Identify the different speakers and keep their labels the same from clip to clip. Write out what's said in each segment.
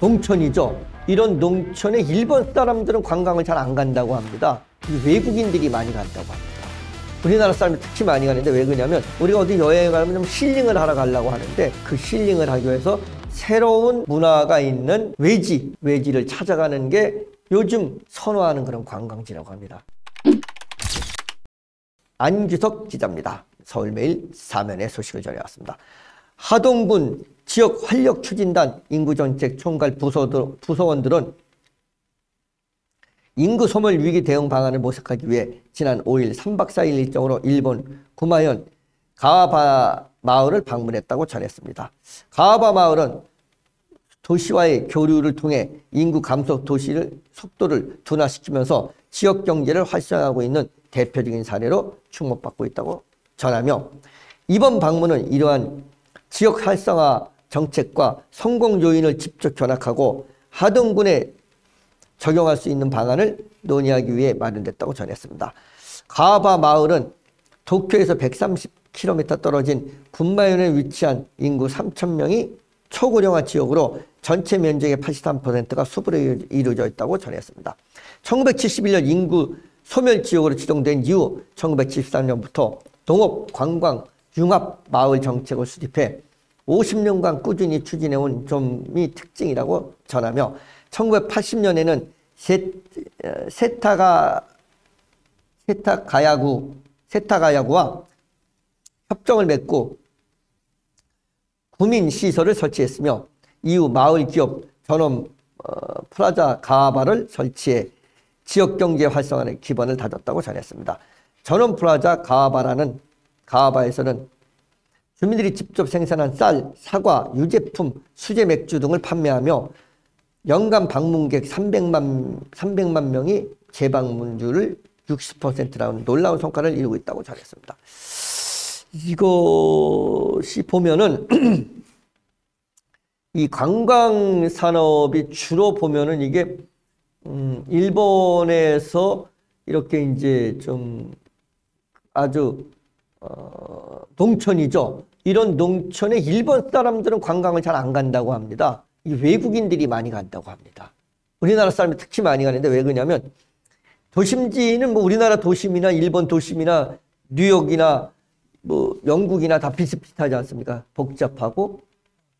Speaker 1: 농촌이죠. 이런 농촌에 일본 사람들은 관광을 잘 안 간다고 합니다. 외국인들이 많이 간다고 합니다. 우리나라 사람이 특히 많이 가는데 왜 그러냐면 우리가 어디 여행을 가면 좀 힐링을 하러 가려고 하는데 그 힐링을 하기 위해서 새로운 문화가 있는 외지를 찾아가는 게 요즘 선호하는 그런 관광지라고 합니다. 안규석 기자입니다. 서울매일 사면의 소식을 전해왔습니다. 하동군 지역 활력 추진단 인구정책 총괄 부서원들은 인구 소멸 위기 대응 방안을 모색하기 위해 지난 5일 3박 4일 일정으로 일본 구마현 가와바 마을을 방문했다고 전했습니다. 가와바 마을은 도시와의 교류를 통해 인구 감소 도시를 속도를 둔화시키면서 지역 경제를 활성화하고 있는 대표적인 사례로 주목받고 있다고 전하며 이번 방문은 이러한 지역 활성화 정책과 성공 요인을 직접 견학하고 하동군에 적용할 수 있는 방안을 논의하기 위해 마련됐다고 전했습니다. 가와바 마을은 도쿄에서 130km 떨어진 군마현에 위치한 인구 3,000명이 초고령화 지역으로 전체 면적의 83%가 숲으로 이루어져 있다고 전했습니다. 1971년 인구 소멸 지역으로 지정된 이후 1973년부터 농업, 관광, 융합 마을 정책을 수립해 50년간 꾸준히 추진해온 점이 특징이라고 전하며 1980년에는 세타가야구와 협정을 맺고 구민시설을 설치했으며 이후 마을 기업 전원 플라자 가와바를 설치해 지역경제 활성화의 기반을 다졌다고 전했습니다. 전원 플라자 가와바에서는 주민들이 직접 생산한 쌀, 사과, 유제품, 수제 맥주 등을 판매하며 연간 방문객 300만 명이 재방문율을 60%라는 놀라운 성과를 이루고 있다고 전했습니다. 이것이 보면은 이 관광 산업이 주로 보면은 이게 일본에서 이렇게 이제 좀 아주 농촌이죠. 이런 농촌에 일본 사람들은 관광을 잘 안 간다고 합니다. 이 외국인들이 많이 간다고 합니다. 우리나라 사람이 특히 많이 가는데 왜 그러냐면 도심지는 뭐 우리나라 도심이나 일본 도심이나 뉴욕이나 뭐 영국이나 다 비슷비슷하지 않습니까? 복잡하고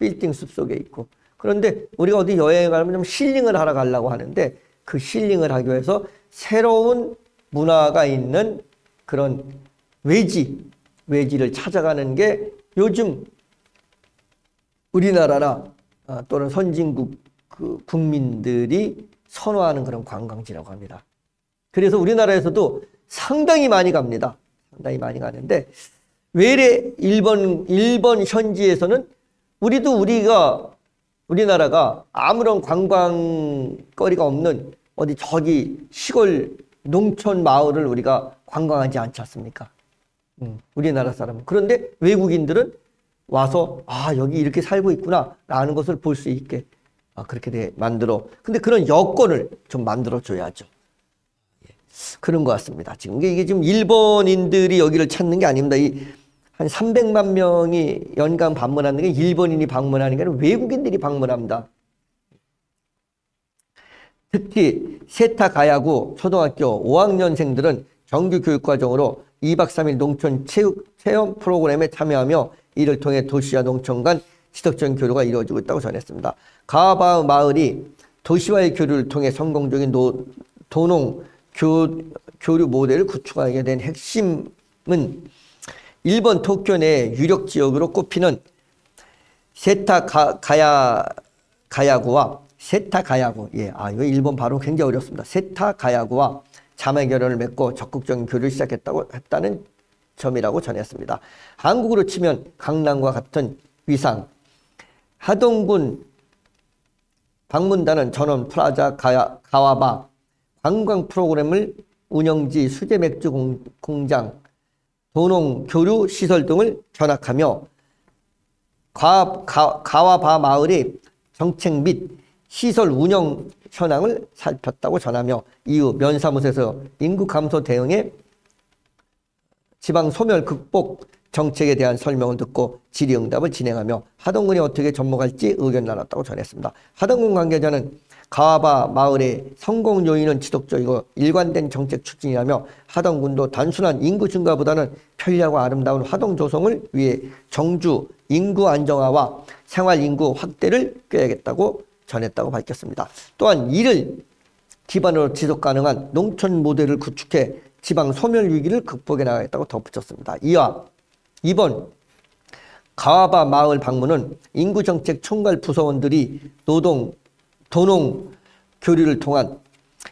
Speaker 1: 빌딩 숲속에 있고. 그런데 우리가 어디 여행을 가면 좀 힐링을 하러 가려고 하는데 그 힐링을 하기 위해서 새로운 문화가 있는 그런 외지를 찾아가는 게 요즘 우리나라나 또는 선진국 국민들이 선호하는 그런 관광지라고 합니다. 그래서 우리나라에서도 상당히 많이 갑니다. 상당히 많이 가는데 외래 일본 현지에서는 우리나라가 아무런 관광거리가 없는 어디 저기 시골 농촌 마을을 우리가 관광하지 않지 않습니까? 우리나라 사람은. 그런데 외국인들은 와서 여기 이렇게 살고 있구나 라는 것을 볼 수 있게 그렇게 근데 그런 여건을 좀 만들어 줘야죠. 그런 것 같습니다. 지금 이게 지금 일본인들이 여기를 찾는 게 아닙니다. 한 300만 명이 연간 방문하는 게 일본인이 방문하는 게 아니라 외국인들이 방문합니다. 특히 세타가야구 초등학교 5학년생들은 정규 교육과정으로 2박 3일 농촌 체험 프로그램에 참여하며 이를 통해 도시와 농촌 간 지속적인 교류가 이루어지고 있다고 전했습니다. 가와바 마을이 도시와의 교류를 통해 성공적인 도농 교류 모델을 구축하게 된 핵심은 일본 도쿄 내 유력 지역으로 꼽히는 세타가야구와 이거 일본 발음 굉장히 어렵습니다. 세타가야구와 자매 결연을 맺고 적극적인 교류를 했다는 점이라고 전했습니다. 한국으로 치면 강남과 같은 위상, 하동군 방문단은 전원 플라자 가와바 관광 프로그램을 운영지 수제 맥주 공장, 도농 교류 시설 등을 견학하며 가와바 마을의 정책 및 시설 운영 현황을 살폈다고 전하며 이후 면사무소에서 인구 감소 대응에 지방 소멸 극복 정책에 대한 설명을 듣고 질의응답을 진행하며 하동군이 어떻게 접목할지 의견 나눴다고 전했습니다. 하동군 관계자는 가와바 마을의 성공 요인은 지속적이고 일관된 정책 추진이라며 하동군도 단순한 인구 증가보다는 편리하고 아름다운 하동 조성을 위해 정주 인구 안정화와 생활 인구 확대를 꾀하겠다고 전했다고 밝혔습니다. 또한 이를 기반으로 지속 가능한 농촌 모델을 구축해 지방 소멸 위기를 극복해 나가겠다고 덧붙였습니다. 이번 가와바 마을 방문은 인구정책 총괄 부서원들이 도농 교류를 통한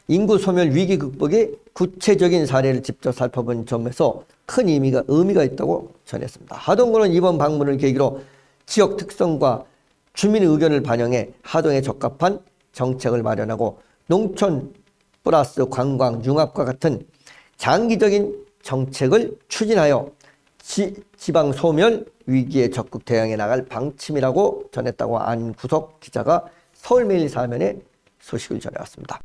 Speaker 1: 인구 소멸 위기 극복의 구체적인 사례를 직접 살펴본 점에서 큰 의미가 있다고 전했습니다. 하동군은 이번 방문을 계기로 지역 특성과 주민의 의견을 반영해 하동에 적합한 정책을 마련하고 농촌 플러스 관광 융합과 같은 장기적인 정책을 추진하여 지방 소멸 위기에 적극 대응해 나갈 방침이라고 전했다고 안구석 기자가 서울매일사면에 소식을 전해왔습니다.